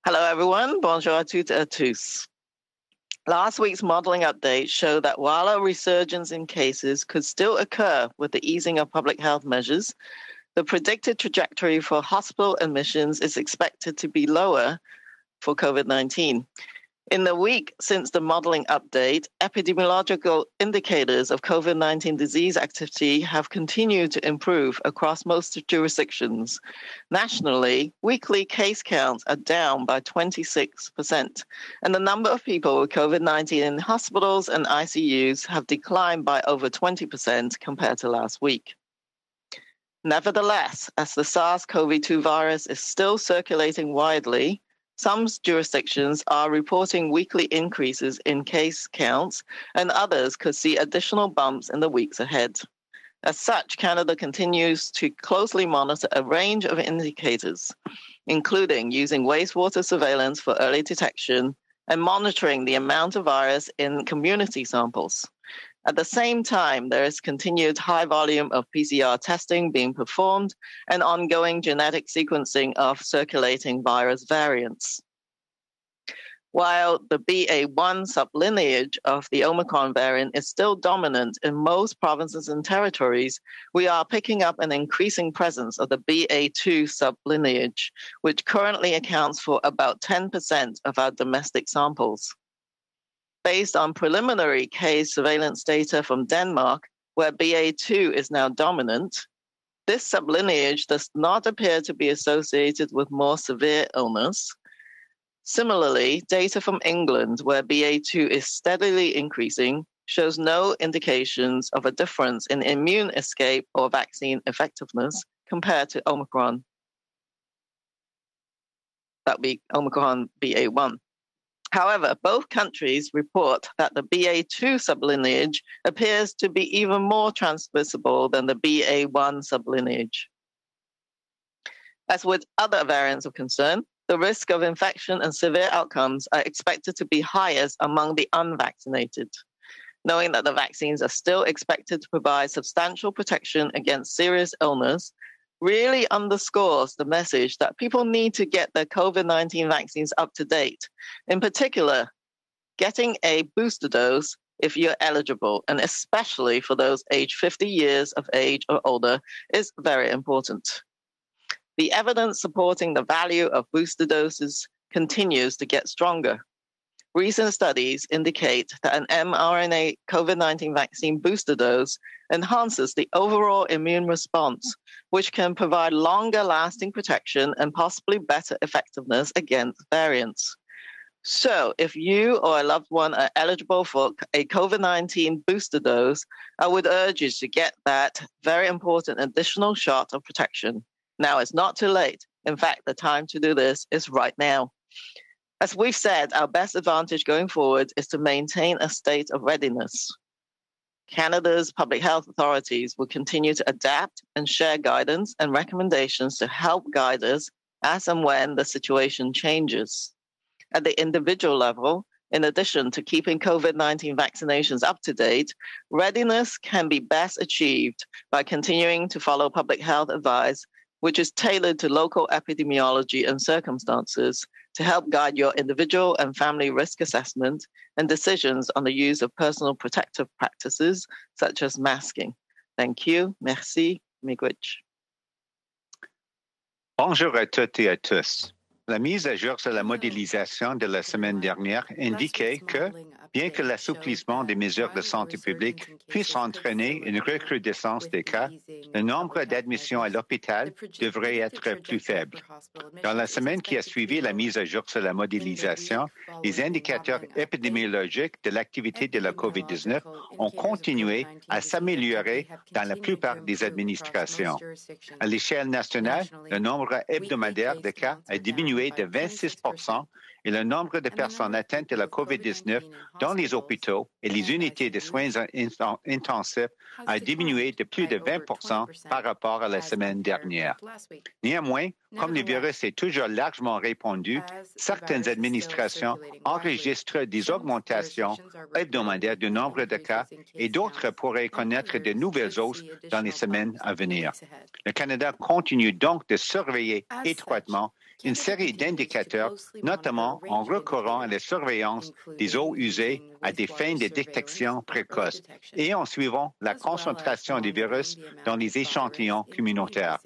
Hello, everyone. Bonjour à toutes et à tous. Last week's modeling update showed that while a resurgence in cases could still occur with the easing of public health measures, the predicted trajectory for hospital admissions is expected to be lower for COVID-19. In the week since the modeling update, epidemiological indicators of COVID-19 disease activity have continued to improve across most jurisdictions. Nationally, weekly case counts are down by 26%, and the number of people with COVID-19 in hospitals and ICUs have declined by over 20% compared to last week. Nevertheless, as the SARS-CoV-2 virus is still circulating widely, some jurisdictions are reporting weekly increases in case counts, and others could see additional bumps in the weeks ahead. As such, Canada continues to closely monitor a range of indicators, including using wastewater surveillance for early detection and monitoring the amount of virus in community samples. At the same time, there is continued high volume of PCR testing being performed and ongoing genetic sequencing of circulating virus variants. While the BA.1 sublineage of the Omicron variant is still dominant in most provinces and territories, we are picking up an increasing presence of the BA.2 sublineage, which currently accounts for about 10% of our domestic samples. Based on preliminary case surveillance data from Denmark, where BA.2 is now dominant, this sublineage does not appear to be associated with more severe illness. Similarly, data from England, where BA.2 is steadily increasing, shows no indications of a difference in immune escape or vaccine effectiveness compared to Omicron. That would be Omicron BA.1. However, both countries report that the BA.2 sublineage appears to be even more transmissible than the BA.1 sublineage. As with other variants of concern, the risk of infection and severe outcomes are expected to be highest among the unvaccinated. Knowing that the vaccines are still expected to provide substantial protection against serious illness really underscores the message that people need to get their COVID-19 vaccines up to date. In particular, getting a booster dose if you're eligible, and especially for those aged 50 years of age or older, is very important. The evidence supporting the value of booster doses continues to get stronger. Recent studies indicate that an mRNA COVID-19 vaccine booster dose enhances the overall immune response, which can provide longer-lasting protection and possibly better effectiveness against variants. So, if you or a loved one are eligible for a COVID-19 booster dose, I would urge you to get that very important additional shot of protection. Now is not too late. In fact, the time to do this is right now. As we've said, our best advantage going forward is to maintain a state of readiness. Canada's public health authorities will continue to adapt and share guidance and recommendations to help guide us as and when the situation changes. At the individual level, in addition to keeping COVID-19 vaccinations up to date, readiness can be best achieved by continuing to follow public health advice, which is tailored to local epidemiology and circumstances, to help guide your individual and family risk assessment and decisions on the use of personal protective practices, such as masking. Thank you. Merci. Miigwech. Bonjour à toutes et à tous. La mise à jour sur la modélisation de la semaine dernière indiquait que, bien que l'assouplissement des mesures de santé publique puisse entraîner une recrudescence des cas, le nombre d'admissions à l'hôpital devrait être plus faible. Dans la semaine qui a suivi la mise à jour sur la modélisation, les indicateurs épidémiologiques de l'activité de la COVID-19 ont continué à s'améliorer dans la plupart des administrations. À l'échelle nationale, le nombre hebdomadaire de cas a diminué de 26% et le nombre de personnes atteintes de la COVID-19 dans les hôpitaux et les unités de soins intensifs a diminué de plus de 20% par rapport à la semaine dernière. Néanmoins, comme le virus est toujours largement répandu, certaines administrations enregistrent des augmentations hebdomadaires du nombre de cas et d'autres pourraient connaître de nouvelles hausses dans les semaines à venir. Le Canada continue donc de surveiller étroitement une série d'indicateurs, notamment en recourant à la surveillance des eaux usées à des fins de détection précoce et en suivant la concentration des virus dans les échantillons communautaires.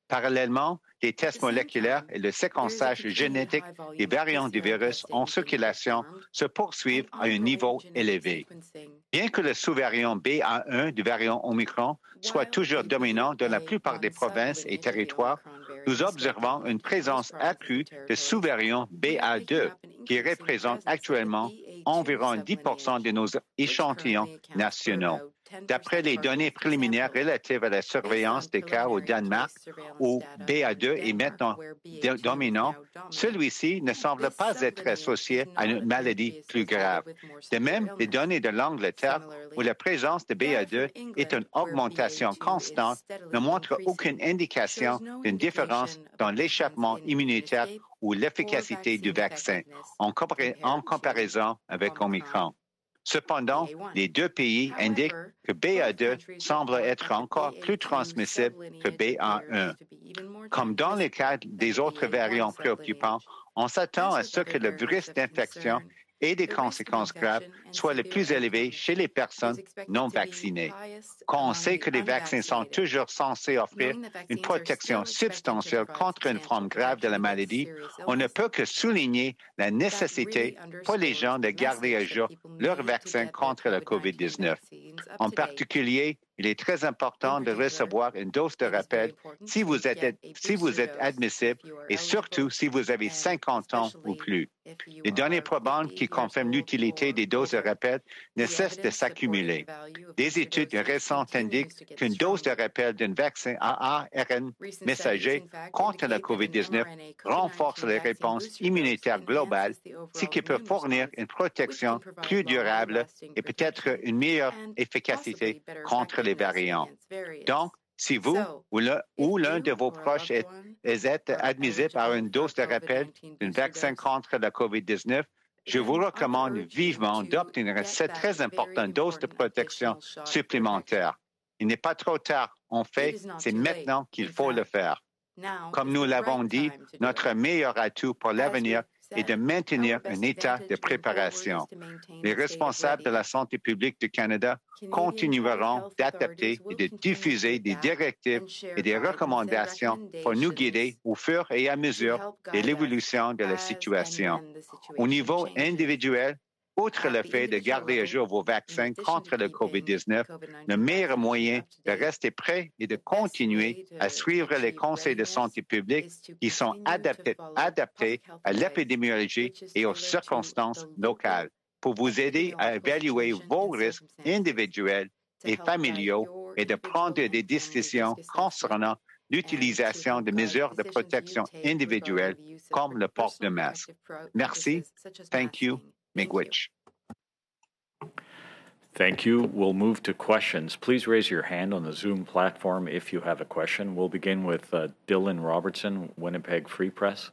Parallèlement, les tests moléculaires et le séquençage génétique des variants du virus en circulation se poursuivent à un niveau élevé. Bien que le sous-variant BA1 du variant Omicron soit toujours dominant dans la plupart des provinces et territoires, nous observons une présence accrue de sous-variants BA2 qui représentent actuellement environ 10% de nos échantillons nationaux. D'après les données préliminaires relatives à la surveillance des cas au Danemark, où BA2 est maintenant dominant, celui-ci ne semble pas être associé à une maladie plus grave. De même, les données de l'Angleterre, où la présence de BA2 est une augmentation constante, ne montrent aucune indication d'une différence dans l'échappement immunitaire ou l'efficacité du vaccin en comparaison avec Omicron. Cependant, les deux pays indiquent que BA2 semble être encore plus transmissible que BA1. Comme dans le cas des autres variants préoccupants, on s'attend à ce que le virus d'infection et des conséquences graves soient les plus élevés chez les personnes non vaccinées. Quand on sait que les vaccins sont toujours censés offrir une protection substantielle contre une forme grave de la maladie, on ne peut que souligner la nécessité pour les gens de garder à jour leur vaccin contre la COVID-19. En particulier, il est très important de recevoir une dose de rappel si vous êtes admissible et surtout si vous avez 50 ans ou plus. Les données probantes qui confirment l'utilité des doses de rappel ne cessent de s'accumuler. Des études récentes indiquent qu'une dose de rappel d'un vaccin à ARN messager contre la COVID-19 renforce les réponses immunitaires globales, ce qui peut fournir une protection plus durable et peut-être une meilleure efficacité contre les variants. Donc, si vous ou l'un de vos proches est admissible à une dose de rappel d'un vaccin contre la COVID-19, je vous recommande vivement d'obtenir cette très importante dose de protection supplémentaire. Il n'est pas trop tard. En fait, c'est maintenant qu'il faut le faire. Comme nous l'avons dit, notre meilleur atout pour l'avenir est de maintenir un état de préparation. Les responsables de la santé publique du Canada continueront d'adapter et de diffuser des directives et des recommandations pour nous guider au fur et à mesure de l'évolution de la situation. Au niveau individuel, outre le fait de garder à jour vos vaccins contre le COVID-19, le meilleur moyen de rester prêt est de continuer à suivre les conseils de santé publique qui sont adaptés à l'épidémiologie et aux circonstances locales pour vous aider à évaluer vos risques individuels et familiaux et de prendre des décisions concernant l'utilisation de mesures de protection individuelles comme le port de masque. Merci. Thank you. Miigwech. Thank you. We'll move to questions. Please raise your hand on the Zoom platform if you have a question. We'll begin with Dylan Robertson, Winnipeg Free Press.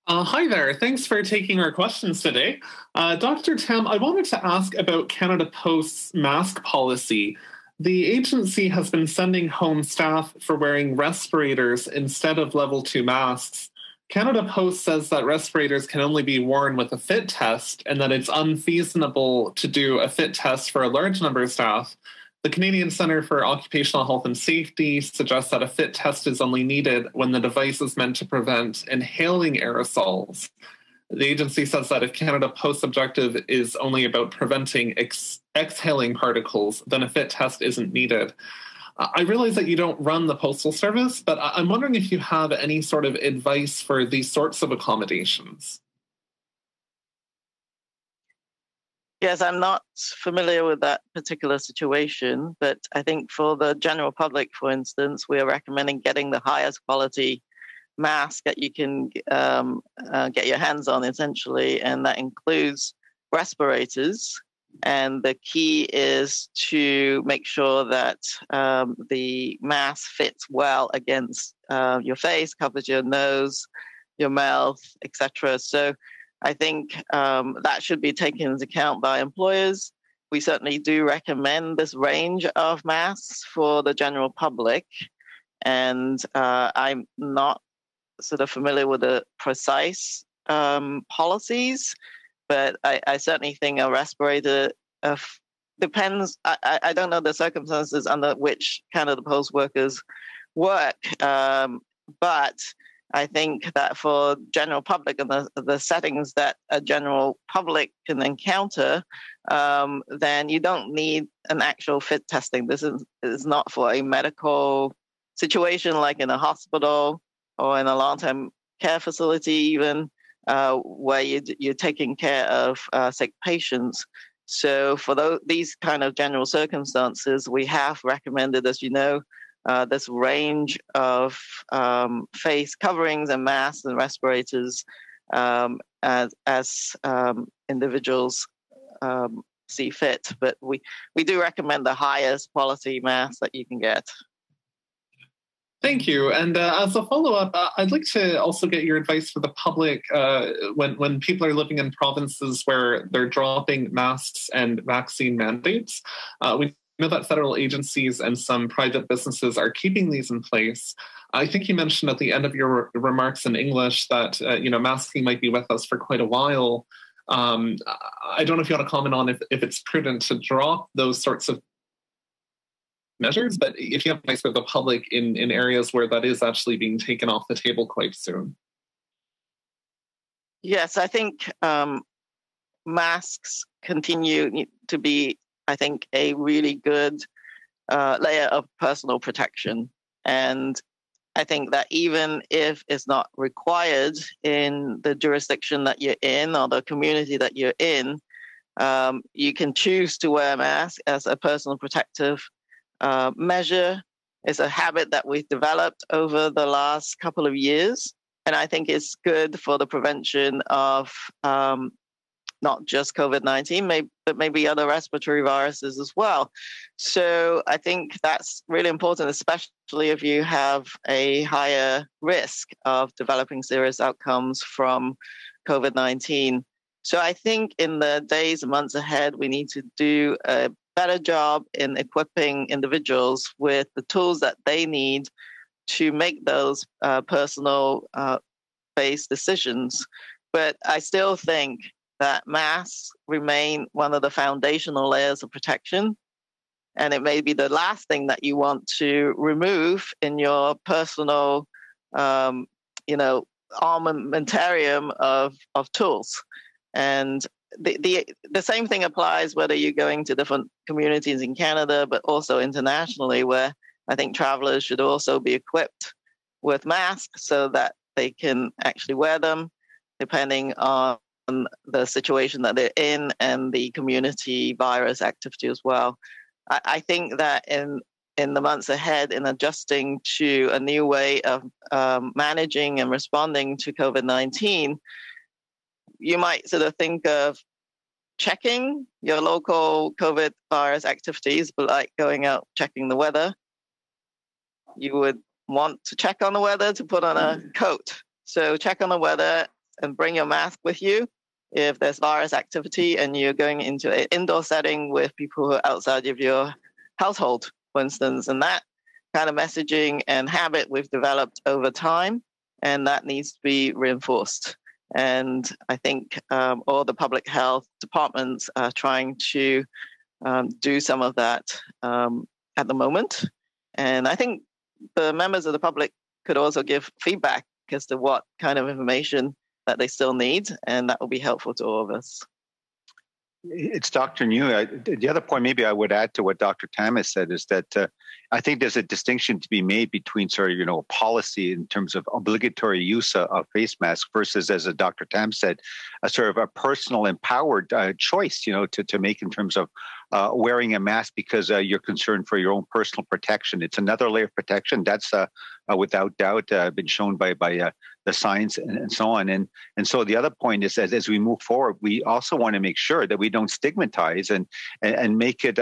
Hi there. Thanks for taking our questions today. Dr. Tam, I wanted to ask about Canada Post's mask policy. The agency has been sending home staff for wearing respirators instead of level 2 masks. Canada Post says that respirators can only be worn with a fit test and that it's unfeasible to do a fit test for a large number of staff. The Canadian Centre for Occupational Health and Safety suggests that a fit test is only needed when the device is meant to prevent inhaling aerosols. The agency says that if Canada Post's objective is only about preventing exhaling particles, then a fit test isn't needed. I realize that you don't run the Postal Service, but I'm wondering if you have any sort of advice for these sorts of accommodations. Yes, I'm not familiar with that particular situation, but I think for the general public, for instance, we are recommending getting the highest quality mask that you can get your hands on, essentially, and that includes respirators. And the key is to make sure that the mask fits well against your face, covers your nose, your mouth, etc. So I think that should be taken into account by employers. We certainly do recommend this range of masks for the general public. And I'm not sort of familiar with the precise policies, but I certainly think a respirator depends. I don't know the circumstances under which Canada Post workers work, but I think that for general public and the settings that a general public can encounter, then you don't need an actual fit testing. This is not for a medical situation like in a hospital or in a long-term care facility even, where you're taking care of sick patients. So for these kind of general circumstances, we have recommended, as you know, this range of face coverings and masks and respirators as individuals see fit. But we do recommend the highest quality mask that you can get. Thank you. And as a follow-up, I'd like to also get your advice for the public when people are living in provinces where they're dropping masks and vaccine mandates. We know that federal agencies and some private businesses are keeping these in place. I think you mentioned at the end of your remarks in English that masking might be with us for quite a while. I don't know if you want to comment on if it's prudent to drop those sorts of measures, but if you have advice for the public in areas where that is actually being taken off the table quite soon. Yes, I think masks continue to be, I think, a really good layer of personal protection. And I think that even if it's not required in the jurisdiction that you're in or the community that you're in, you can choose to wear a mask as a personal protective measure. It's a habit that we've developed over the last couple of years. And I think it's good for the prevention of not just COVID-19, but maybe other respiratory viruses as well. So I think that's really important, especially if you have a higher risk of developing serious outcomes from COVID-19. So I think in the days and months ahead, we need to do a better job in equipping individuals with the tools that they need to make those personal based decisions. But I still think that masks remain one of the foundational layers of protection. And it may be the last thing that you want to remove in your personal, armamentarium of tools. And the same thing applies whether you're going to different communities in Canada, but also internationally, where I think travelers should also be equipped with masks so that they can actually wear them depending on the situation that they're in and the community virus activity as well. I think that in the months ahead, in adjusting to a new way of managing and responding to COVID-19, you might sort of think of checking your local COVID virus activities, but like going out checking the weather. You would want to check on the weather to put on a coat. So check on the weather and bring your mask with you if there's virus activity and you're going into an indoor setting with people who are outside of your household, for instance. And that kind of messaging and habit we've developed over time, and that needs to be reinforced. And I think all the public health departments are trying to do some of that at the moment. And I think the members of the public could also give feedback as to what kind of information that they still need, and that will be helpful to all of us. It's Dr. Njoo. The other point maybe I would add to what Dr. Tam has said is that I think there's a distinction to be made between sort of, policy in terms of obligatory use of face masks versus, as Dr. Tam said, a sort of a personal empowered choice, to make in terms of wearing a mask because you're concerned for your own personal protection. It's another layer of protection. That's without doubt been shown by the science and so on. And so the other point is that as we move forward, we also want to make sure that we don't stigmatize and make it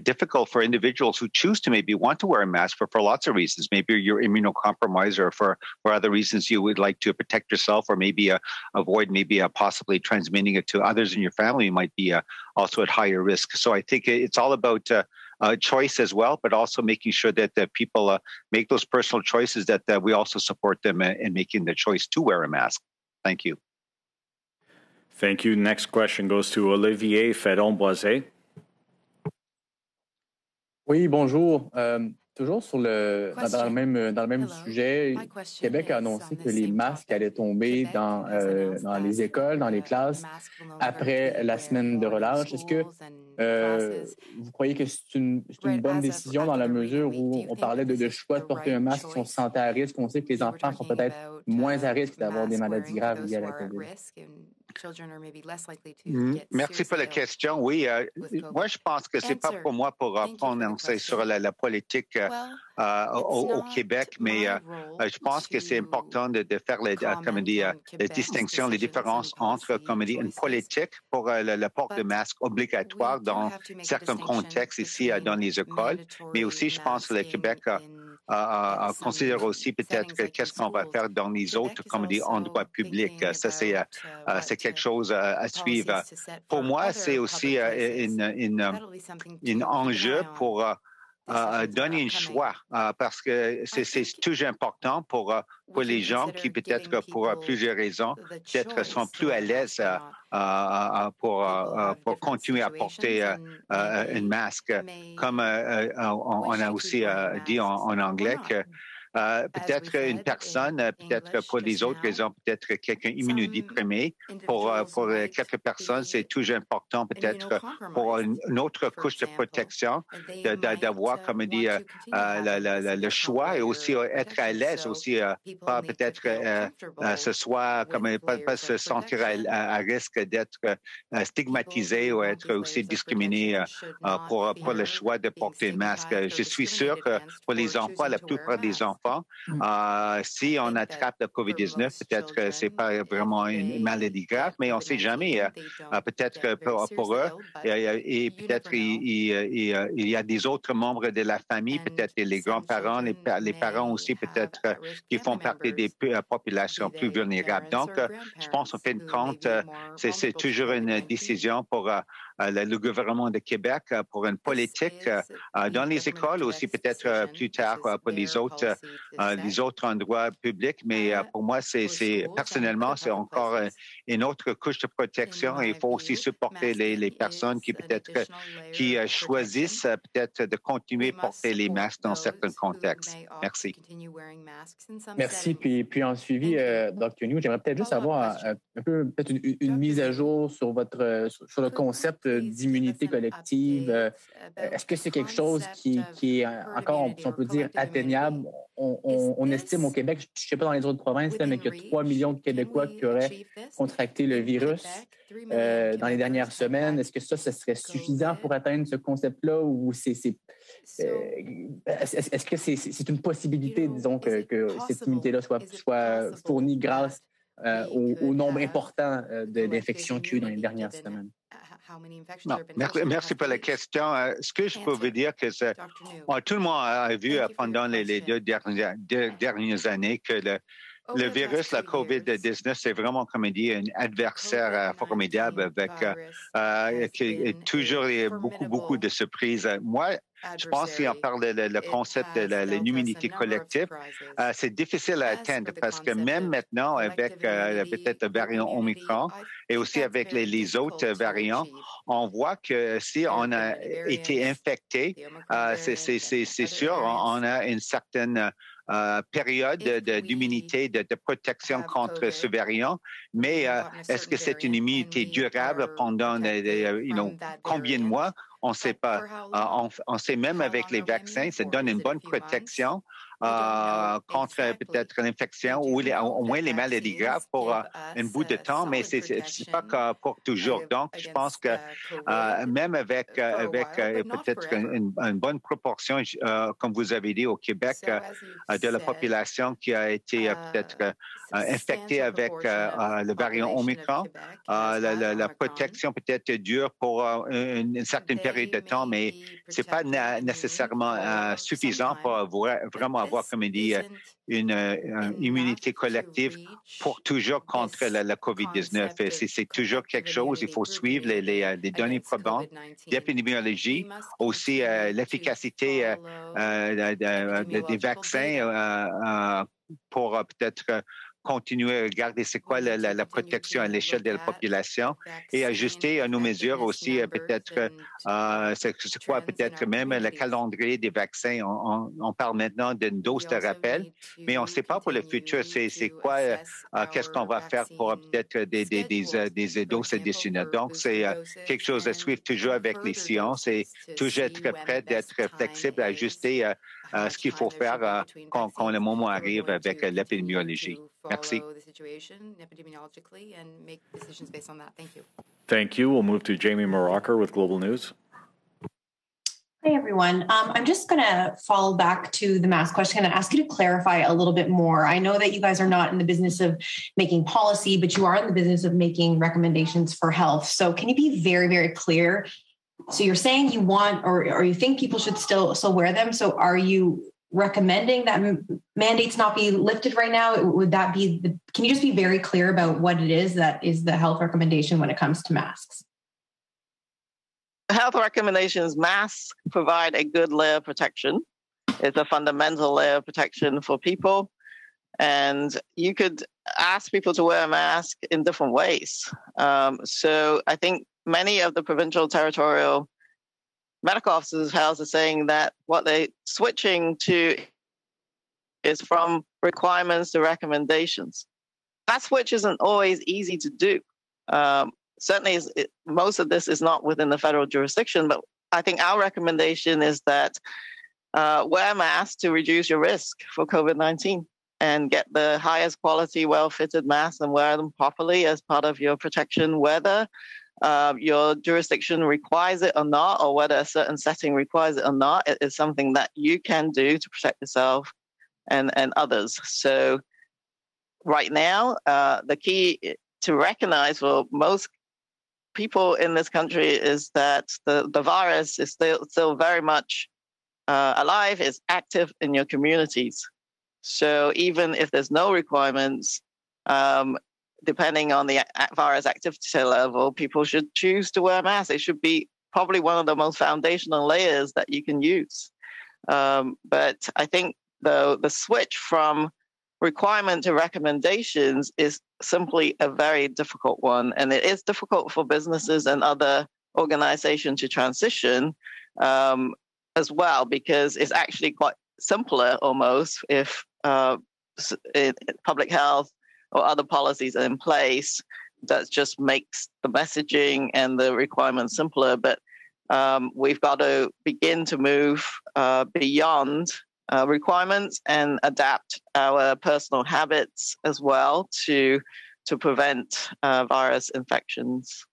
difficult for individuals who choose to maybe want to wear a mask for lots of reasons. Maybe you're immunocompromised, or for other reasons you would like to protect yourself, or maybe avoid possibly transmitting it to others in your family who might be also at higher risk. So I think it's all about choice as well, but also making sure that people make those personal choices, that we also support them in making the choice to wear a mask. Thank you. Thank you. Next question goes to Olivier Ferron-Boisé. Oui, bonjour. Toujours dans le même sujet, Québec a annoncé que les masques allaient tomber dans les écoles, dans les classes, après la semaine de relâche. Est-ce que vous croyez que c'est une bonne décision dans la mesure où on parlait de choix de porter un masque si on se sentait à risque? On sait que les enfants sont peut-être moins à risque d'avoir des maladies graves liées à la COVID. Merci pour la question. Oui, moi, je pense que c'est pas pour moi pour prononcer sur la politique au Québec, mais je pense que c'est important de faire les distinctions, les différences entre une politique pour le port de masque obligatoire dans certains contextes ici dans les écoles, mais aussi je pense que le Québec considère aussi peut-être qu'est-ce qu'on va faire dans les autres endroits publics. Ça, c'est quelque chose à suivre. Pour moi, c'est aussi un enjeu pour donner un choix parce que c'est toujours important pour les gens qui peut-être pour plusieurs raisons peut-être sont plus à l'aise pour continuer à porter un masque. Comme on a aussi dit en anglais que peut-être une personne, peut-être pour les autres raisons, peut-être quelqu'un immunodéprimé. Pour quelques personnes, c'est toujours important, peut-être pour une autre couche de protection, d'avoir, comme on dit, le choix et aussi être à l'aise, aussi pas peut-être pas se sentir à risque d'être stigmatisé ou être aussi discriminé pour le choix de porter un masque. Je suis sûr que pour les enfants, la plupart des enfants, si on attrape le COVID-19, peut-être que ce n'est pas vraiment une maladie grave, mais on ne sait jamais. Peut-être que pour eux, et peut-être il y a des autres membres de la famille, peut-être les grands-parents, les parents aussi, peut-être qui font partie des populations plus vulnérables. Donc, je pense en fin de compte, c'est toujours une décision pour le gouvernement de Québec, pour une politique dans les écoles aussi, peut-être plus tard pour les autres endroits publics, mais pour moi, personnellement, c'est encore une autre couche de protection. Il faut aussi supporter les personnes qui choisissent peut-être de continuer à porter les masques dans certains contextes. Merci. Merci. Puis en suivi, Dr. Njoo, j'aimerais peut-être juste avoir un peu peut-être une mise à jour sur sur le concept d'immunité collective. Est-ce que c'est quelque chose qui est encore, si on peut dire, atteignable? On estime au Québec, je ne sais pas dans les autres provinces, mais qu'il y a 3 millions de Québécois qui auraient contracté le virus dans les dernières semaines. Est-ce que ça serait suffisant pour atteindre ce concept-là ou est-ce que c'est une possibilité, disons, que cette immunité-là soit fournie grâce au nombre important d'infections qu'il y a eu dans les dernières semaines? Non, merci pour la question. Ce que je peux vous dire, que tout le monde a vu pendant les 2 dernières années que le virus, la COVID-19, c'est vraiment, comme on dit, un adversaire formidable avec toujours beaucoup de surprises. Moi, je pense qu'on parle le concept de l'immunité collective. C'est difficile à atteindre parce que même maintenant, avec peut-être le variant Omicron et aussi avec les autres variants, on voit que si on a été infecté, c'est sûr, on a une certaine période d'immunité, de protection contre ce variant, mais est-ce que c'est une immunité durable pendant combien de mois? On ne sait pas. On sait même avec les vaccins, ça donne une bonne protection contre peut-être l'infection ou au moins les maladies graves pour un bout de temps, mais c'est pas pour toujours. Donc, je pense que même avec peut-être une bonne proportion, comme vous avez dit au Québec, de la population qui a été peut-être infectée avec le variant Omicron, la protection peut-être dure pour une certaine période de temps, mais c'est pas nécessairement suffisant pour vraiment avoir, comme il dit, une immunité collective pour toujours contre la COVID-19. C'est toujours quelque chose, il faut suivre les données probantes d'épidémiologie, aussi l'efficacité des vaccins pour peut-être continuer à regarder c'est quoi la protection à l'échelle de la population et ajuster nos mesures aussi peut-être c'est quoi peut-être même le calendrier des vaccins. On parle maintenant d'une dose de rappel, mais on ne sait pas pour le futur c'est quoi qu'est-ce qu'on va faire pour peut-être des doses additionnelles. Donc c'est quelque chose à suivre toujours avec les sciences et toujours être prêt d'être flexible à ajuster ce qu'il faut faire quand le moment arrive avec l'épidémiologie. Merci. Thank you. We'll move to Jamie Morocker with Global News. Hi, everyone. I'm just going to follow back to the mask question and ask you to clarify a little bit more. I know that you guys are not in the business of making policy, but you are in the business of making recommendations for health. So can you be very, very clear? So you're saying you want or you think people should still wear them. So are you recommending that mandates not be lifted right now? Would that be can you just be very clear about what it is that is the health recommendation when it comes to masks? Health recommendations, masks provide a good layer of protection. It's a fundamental layer of protection for people. And you could ask people to wear a mask in different ways. So I think many of the provincial territorial medical officers of health are saying that what they're switching to is from requirements to recommendations. That switch isn't always easy to do. Certainly, most of this is not within the federal jurisdiction, but I think our recommendation is that wear masks to reduce your risk for COVID-19 and get the highest quality, well-fitted masks and wear them properly as part of your protection, whether your jurisdiction requires it or not, or whether a certain setting requires it or not. It is something that you can do to protect yourself and others. So right now, the key to recognize for most people in this country is that the virus is still very much alive, is active in your communities. So even if there's no requirements, depending on the virus activity level, people should choose to wear masks. It should be probably one of the most foundational layers that you can use. But I think the switch from requirement to recommendations is simply a very difficult one. And it is difficult for businesses and other organizations to transition as well, because it's actually quite simpler almost if public health or other policies are in place that just makes the messaging and the requirements simpler. But we've got to begin to move beyond requirements and adapt our personal habits as well to prevent virus infections.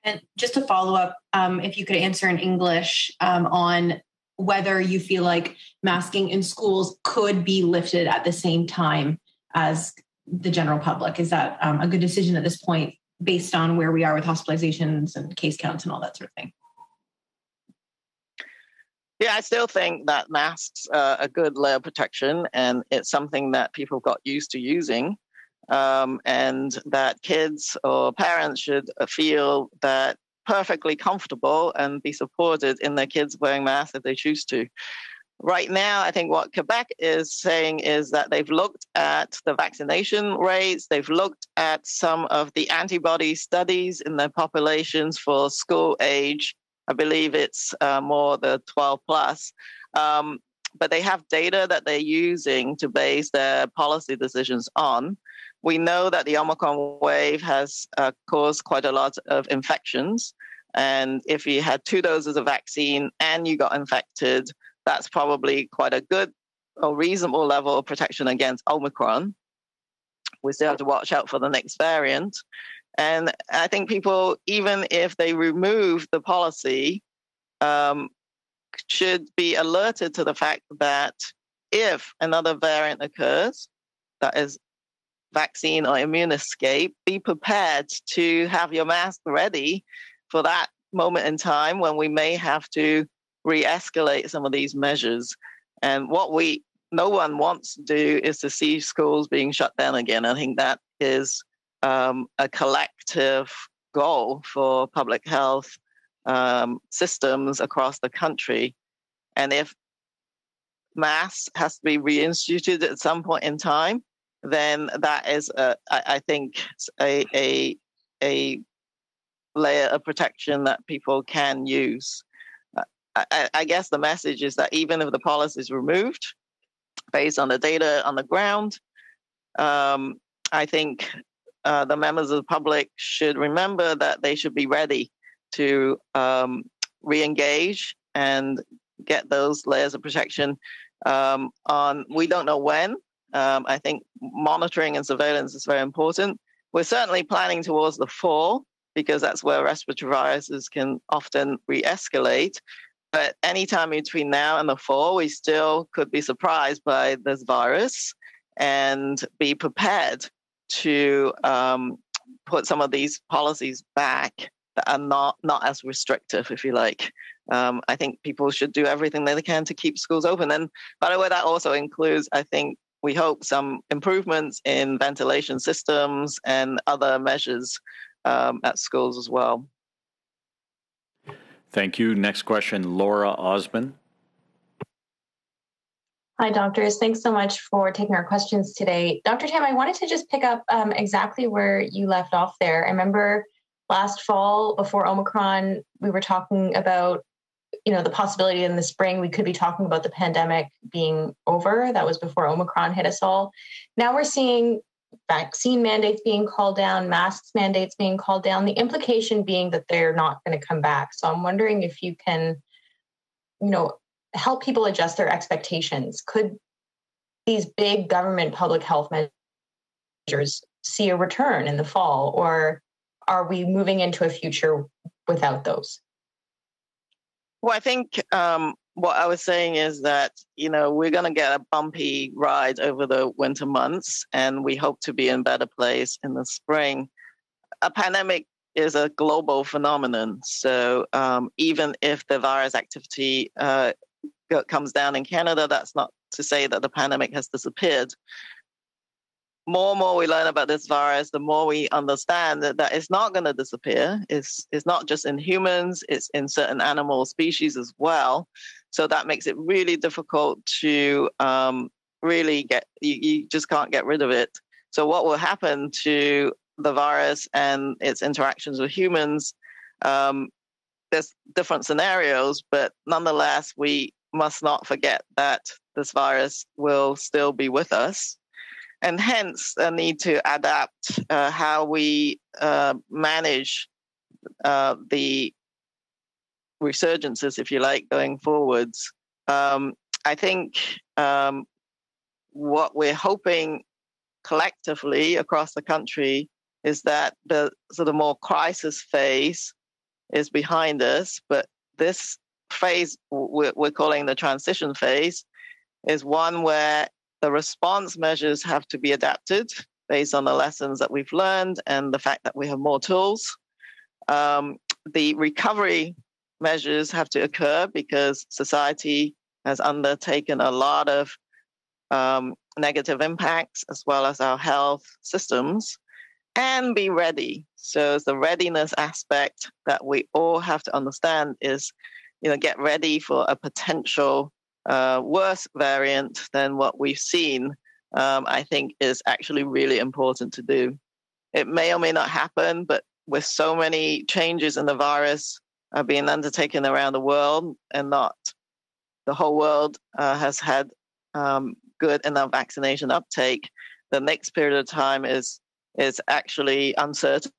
And just to follow up, if you could answer in English on whether you feel like masking in schools could be lifted at the same time as the general public. Is that a good decision at this point based on where we are with hospitalizations and case counts and all that sort of thing? Yeah, I still think that masks are a good layer of protection, and it's something that people got used to using, and that kids or parents should feel that perfectly comfortable and be supported in their kids wearing masks if they choose to. Right now, I think what Quebec is saying is that they've looked at the vaccination rates, they've looked at some of the antibody studies in their populations for school age. I believe it's more the 12 plus. But they have data that they're using to base their policy decisions on. We know that the Omicron wave has caused quite a lot of infections. And if you had 2 doses of vaccine and you got infected, that's probably quite a good or reasonable level of protection against Omicron. We still have to watch out for the next variant. And I think people, even if they remove the policy, should be alerted to the fact that if another variant occurs, that is vaccine or immune escape, be prepared to have your mask ready for that moment in time when we may have to re-escalate some of these measures. And what we no one wants to do is to see schools being shut down again. I think that is a collective goal for public health systems across the country. And if masks has to be reinstituted at some point in time, then that is, I think, a layer of protection that people can use. I guess the message is that even if the policy is removed, based on the data on the ground, I think the members of the public should remember that they should be ready to re-engage and get those layers of protection on, we don't know when. I think monitoring and surveillance is very important. We're certainly planning towards the fall because that's where respiratory viruses can often re-escalate. But anytime between now and the fall, we still could be surprised by this virus and be prepared to put some of these policies back that are not as restrictive, if you like. I think people should do everything they can to keep schools open. And by the way, that also includes, I think, we hope some improvements in ventilation systems and other measures at schools as well. Thank you. Next question, Laura Osman. Hi, doctors. Thanks so much for taking our questions today. Dr. Tam, I wanted to just pick up exactly where you left off there. I remember last fall, before Omicron, we were talking about, the possibility in the spring we could be talking about the pandemic being over. That was before Omicron hit us all. Now we're seeing vaccine mandates being called down, masks mandates being called down, the implication being that they're not going to come back. So I'm wondering if you can, help people adjust their expectations. Could these big government public health measures see a return in the fall, or are we moving into a future without those? Well, I think what I was saying is that, we're going to get a bumpy ride over the winter months, and we hope to be in a better place in the spring. A pandemic is a global phenomenon. So even if the virus activity comes down in Canada, that's not to say that the pandemic has disappeared. More and more we learn about this virus, the more we understand that it's not going to disappear. It's not just in humans, it's in certain animal species as well. So that makes it really difficult to really you just can't get rid of it. So what will happen to the virus and its interactions with humans, there's different scenarios, but nonetheless, we must not forget that this virus will still be with us. And hence, the need to adapt how we manage the resurgences, if you like, going forwards. I think what we're hoping collectively across the country is that the sort of more crisis phase is behind us. But this phase we're calling the transition phase is one where the response measures have to be adapted based on the lessons that we've learned and the fact that we have more tools. The recovery measures have to occur because society has undertaken a lot of negative impacts as well as our health systems, and be ready. So it's the readiness aspect that we all have to understand is, get ready for a potential worse variant than what we've seen, I think is actually really important to do. It may or may not happen, but with so many changes in the virus being undertaken around the world and not the whole world has had good enough vaccination uptake, the next period of time is actually uncertain.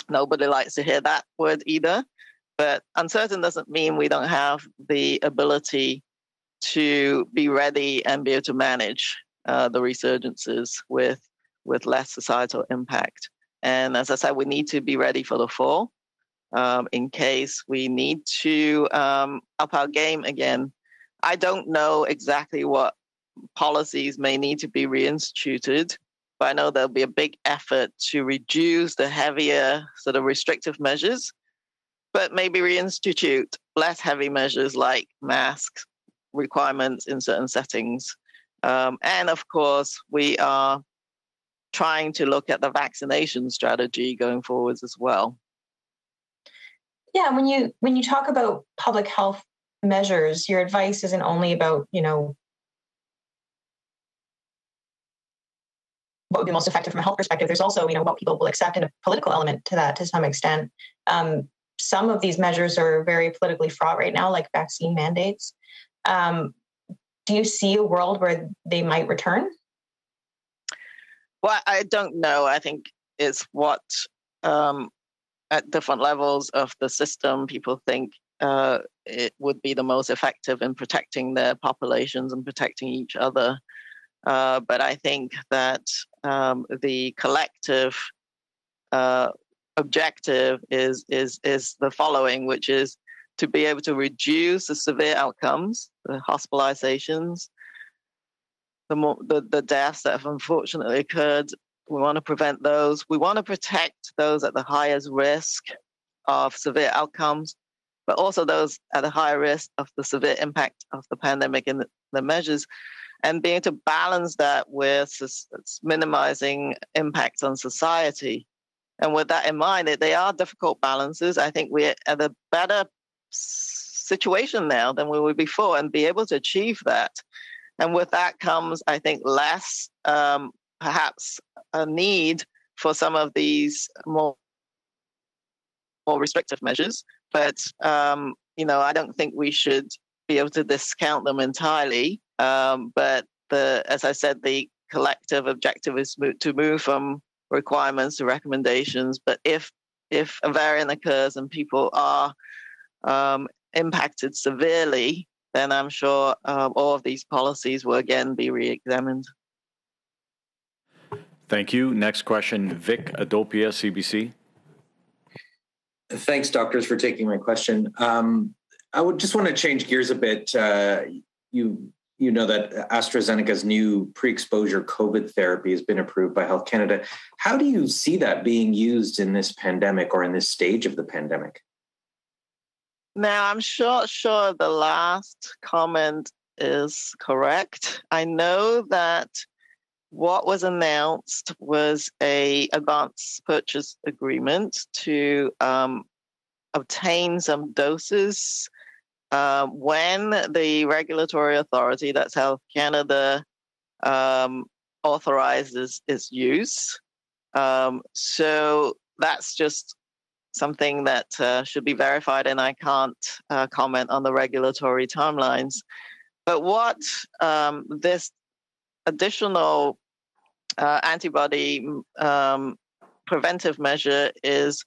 Nobody likes to hear that word either, but uncertain doesn't mean we don't have the ability to be ready and be able to manage the resurgences with less societal impact. And as I said, we need to be ready for the fall in case we need to up our game again. I don't know exactly what policies may need to be reinstituted, but I know there'll be a big effort to reduce the heavier sort of restrictive measures, but maybe reinstitute less heavy measures like masks, requirements in certain settings. And of course, we are trying to look at the vaccination strategy going forwards as well. Yeah, when you talk about public health measures, your advice isn't only about, what would be most effective from a health perspective. There's also, what people will accept, and a political element to that to some extent. Some of these measures are very politically fraught right now, like vaccine mandates. Do you see a world where they might return? Well, I don't know. I think it's what at different levels of the system people think it would be the most effective in protecting their populations and protecting each other. But I think that the collective objective is the following, which is to be able to reduce the severe outcomes, the hospitalizations, the deaths that have unfortunately occurred. We want to prevent those. We want to protect those at the highest risk of severe outcomes, but also those at the higher risk of the severe impact of the pandemic and the measures, and being able to balance that with minimizing impacts on society. And with that in mind, they are difficult balances. I think we're at a better situation now than we were before, and be able to achieve that. And with that comes, I think, less perhaps a need for some of these more restrictive measures. But, I don't think we should be able to discount them entirely. But as I said, the collective objective is to move from requirements to recommendations. But if a variant occurs and people are impacted severely, then I'm sure all of these policies will again be re-examined. Thank you. Next question, Vic Adopia, CBC. Thanks, doctors, for taking my question. I would just want to change gears a bit. You know that Astra-Zeneca's new pre-exposure COVID therapy has been approved by Health Canada. How do you see that being used in this pandemic, or in this stage of the pandemic? Now, I'm sure the last comment is correct. I know that what was announced was a advance purchase agreement to obtain some doses when the regulatory authority, that's Health Canada, authorizes its use. So that's just something that should be verified, and I can't comment on the regulatory timelines. But what this additional antibody preventive measure is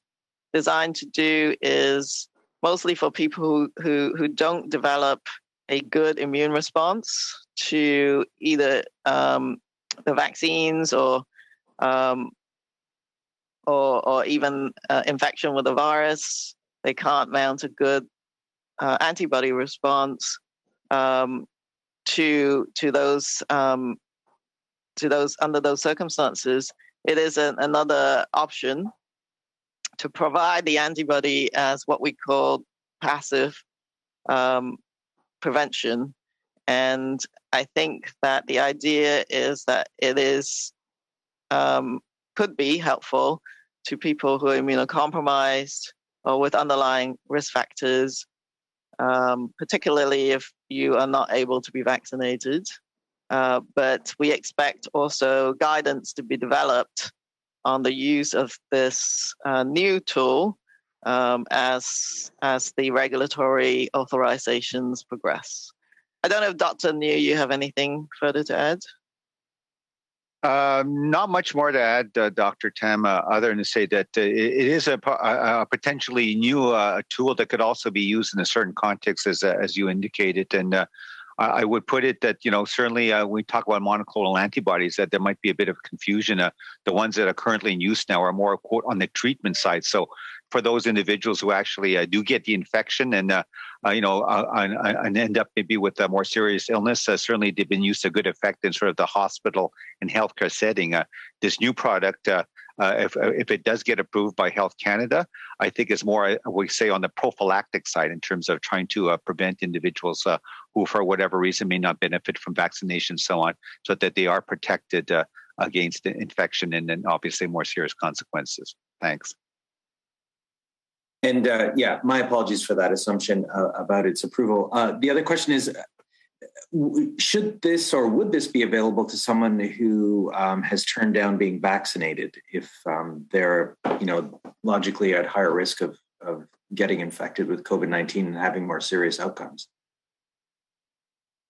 designed to do is mostly for people who don't develop a good immune response to either the vaccines or even infection with the virus. They can't mount a good antibody response to those under those circumstances. It is another option to provide the antibody as what we call passive prevention. And I think that the idea is that it is could be helpful to people who are immunocompromised or with underlying risk factors, particularly if you are not able to be vaccinated. But we expect also guidance to be developed on the use of this new tool as the regulatory authorizations progress. I don't know if Dr. Njoo, you have anything further to add? Not much more to add, Dr. Tam, other than to say that it is a potentially new tool that could also be used in a certain context, as you indicated. And I would put it that, certainly when we talk about monoclonal antibodies, that there might be a bit of confusion. The ones that are currently in use now are more, quote, on the treatment side. So for those individuals who actually do get the infection and end up maybe with a more serious illness, certainly they've been used to good effect in sort of the hospital and healthcare setting. This new product if it does get approved by Health Canada, I think it's more, we say, on the prophylactic side in terms of trying to prevent individuals who, for whatever reason, may not benefit from vaccination and so on, so that they are protected against infection and then obviously more serious consequences. Thanks. And my apologies for that assumption about its approval. The other question is, should this or would this be available to someone who has turned down being vaccinated if they're, logically at higher risk of getting infected with COVID-19 and having more serious outcomes?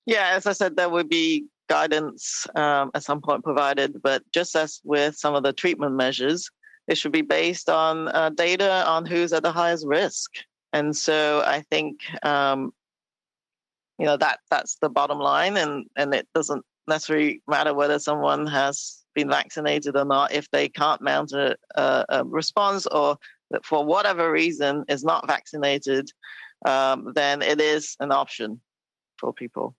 Yeah, as I said, there would be guidance at some point provided, but just as with some of the treatment measures, it should be based on data on who's at the highest risk. And so I think, that's the bottom line. And it doesn't necessarily matter whether someone has been vaccinated or not. If they can't mount a response or for whatever reason is not vaccinated, then it is an option for people.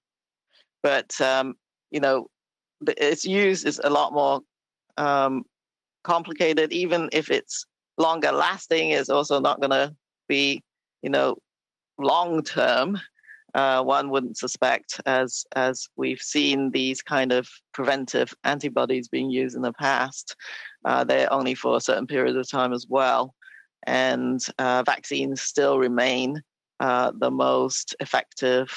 But, its use is a lot more complicated. Even if it's longer lasting, it's also not going to be, long term. One wouldn't suspect, as we've seen these kind of preventive antibodies being used in the past. They're only for a certain period of time as well. And vaccines still remain the most effective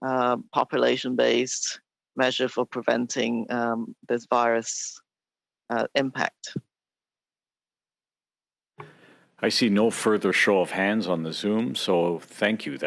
population-based measure for preventing this virus impact. I see no further show of hands on the Zoom, so thank you. That